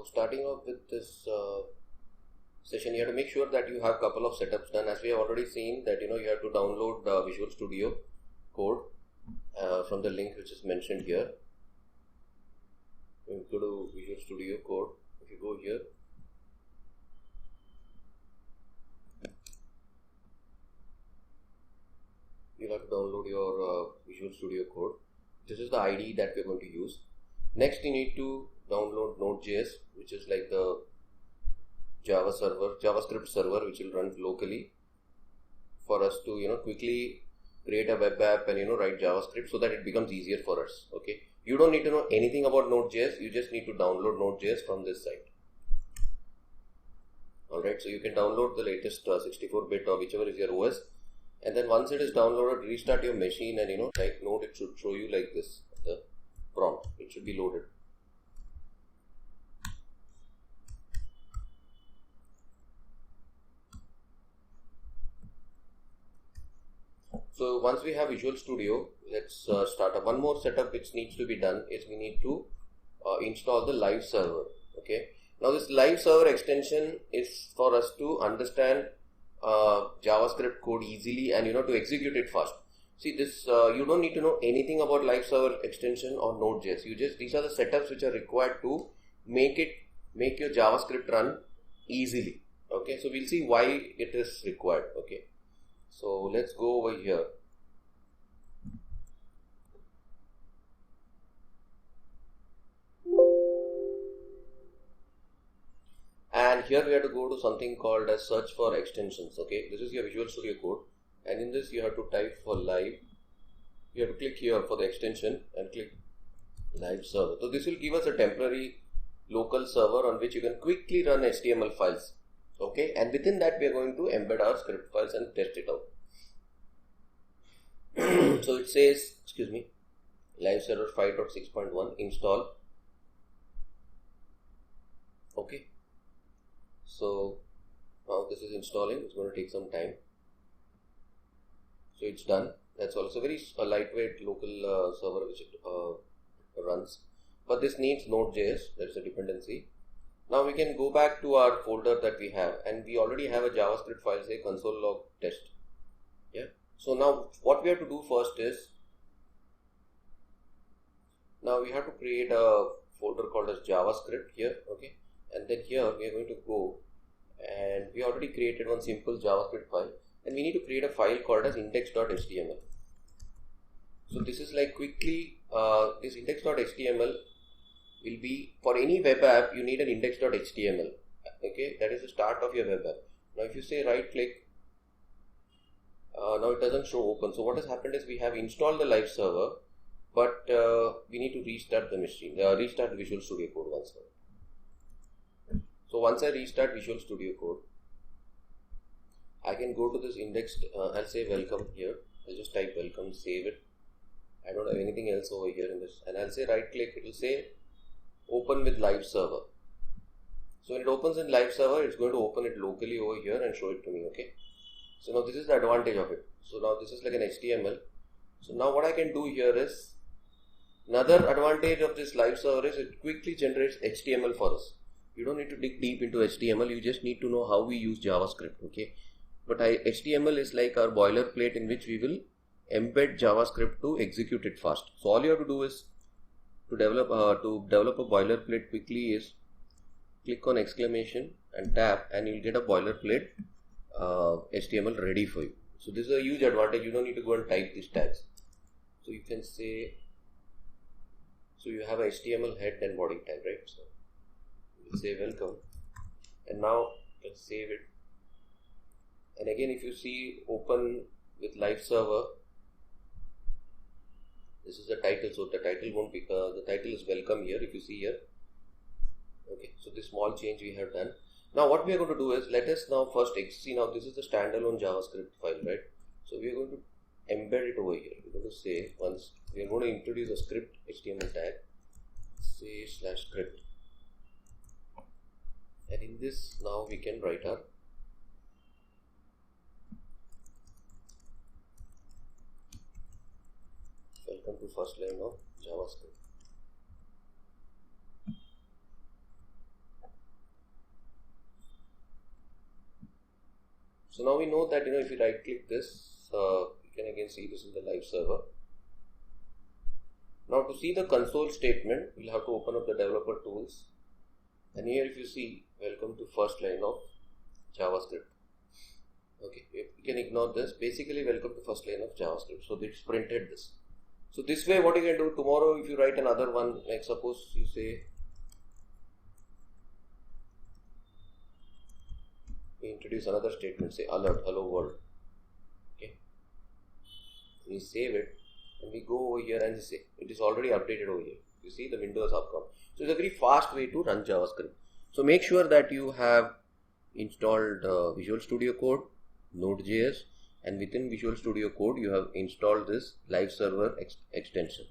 starting off with this session, you have to make sure that you have a couple of setups done. As we have already seen that you have to download Visual Studio Code from the link which is mentioned here. You go to Visual Studio Code. If you go here, you have to download your Visual Studio Code. This is the IDE that we are going to use. Next, you need to download Node.js, which is like the JavaScript server, which will run locally for us to quickly create a web app and write JavaScript so that it becomes easier for us. Okay, you don't need to know anything about Node.js. You just need to download Node.js from this site. Alright, so you can download the latest 64-bit or whichever is your OS, and then once it is downloaded, restart your machine and type Node. It should show you like this, the prompt. It should be loaded. So once we have Visual Studio, let's start up. One more setup which needs to be done is we need to install the live server. Okay. Now this live server extension is for us to understand JavaScript code easily and to execute it fast. See this, you don't need to know anything about live server extension or Node.js. These are the setups which are required to make your JavaScript run easily. Okay. So we'll see why it is required. Okay. So let's go over here. And here we have to go to something called as search for extensions. Okay, this is your Visual Studio Code, and in this you have to type for live. You have to click here for the extension and click live server. So this will give us a temporary local server on which you can quickly run HTML files. Okay, and within that we are going to embed our script files and test it out. So it says, live server 5.6.1 install. Okay, so now this is installing. It's going to take some time. So it's done. That's also very lightweight local server which it runs. But this needs Node.js. That's a dependency. Now we can go back to our folder that we have, and we already have a JavaScript file, say console log test. Yeah. So now what we have to do first is, now we have to create a folder called as JavaScript here. Okay. And then here we are going to go, and we already created one simple JavaScript file, and we need to create a file called as index.html. So this is like quickly, this index.html will be for any web app. You need an index.html. Okay, that is the start of your web app. Now if you say right click, now it doesn't show open. So what has happened is we have installed the live server, but we need to restart the machine, restart the Visual Studio Code once more. So once I restart Visual Studio Code, I can go to this index. I'll say welcome here. I'll just type welcome, save it. I don't have anything else over here in this, and I'll say right click. It will say open with live server. So when it opens in live server, it's going to open it locally over here and show it to me. Okay. So now this is the advantage of it. So now this is like an HTML. So now what I can do here is, another advantage of this live server is it quickly generates HTML for us. You don't need to dig deep into HTML. You just need to know how we use JavaScript. Okay. But HTML is like our boilerplate in which we will embed JavaScript to execute it fast. So all you have to do is to develop a boilerplate quickly is click on exclamation and tab, and you'll get a boilerplate HTML ready for you. So this is a huge advantage. You don't need to go and type these tags. So you can say, so you have a HTML head and body tag, right? So we'll say welcome, and now you can save it. And again, if you see open with live server, this is the title. So the title won't be, the title is welcome here, if you see here. Okay, so this small change we have done. Now what we are going to do is, let us now first see, now this is the standalone JavaScript file, right? So we are going to embed it over here. We're going to say, once we are going to introduce a script HTML tag, say /script, and in this now we can write our welcome to first line of JavaScript. So now we know that if you right click this, you can again see this in the live server. Now to see the console statement, we'll have to open up the developer tools, and here if you see, welcome to first line of JavaScript. Okay, you can ignore this. Basically, welcome to first line of JavaScript. So it's printed this. So this way, what you can do tomorrow, if you write another one, like suppose you say, we introduce another statement, say alert, hello world. Okay, we save it. And we go over here and say it is already updated over here. You see the Windows have come. So it's a very fast way to run JavaScript. So make sure that you have installed Visual Studio Code, Node.js, and within Visual Studio Code you have installed this live server extension.